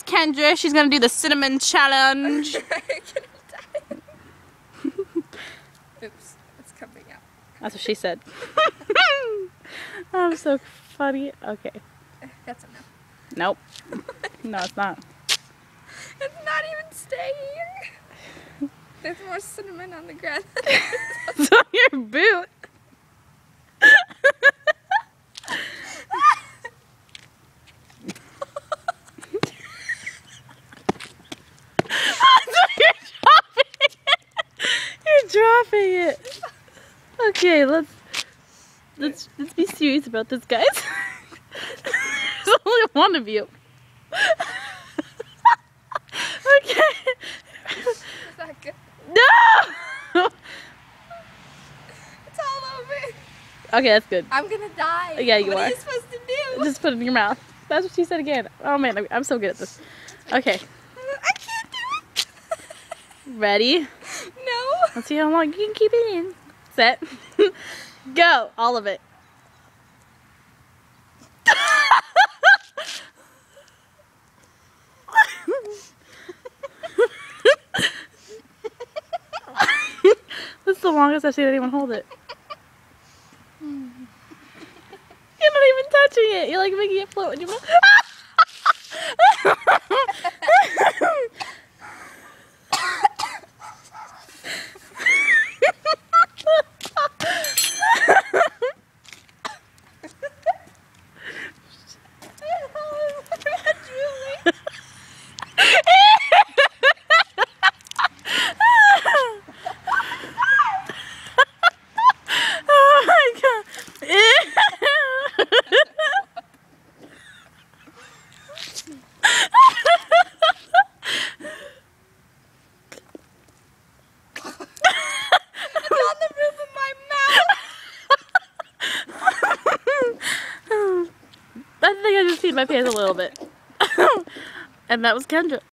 Kendra. She's gonna do the cinnamon challenge. Oops, it's coming out. That's what she said. I'm so funny. Okay. That's enough. Nope. No, it's not. It's not even staying. There's more cinnamon on the ground. It's on your boot. You're dropping it. Okay, let's be serious about this, guys. There's only one of you. Okay. Is that good? No! It's all over. Okay, that's good. I'm gonna die. Yeah, you what are. What are you supposed to do? Just put it in your mouth. That's what she said again. Oh man, I'm so good at this. Okay. I can't do it. Ready? No. Let's see how long you can keep it in. Set. Go. All of it. This is the longest I've seen anyone hold it. You're not even touching it. You're like making it float in your mouth. I think I just peed my pants a little bit. And that was Kendra.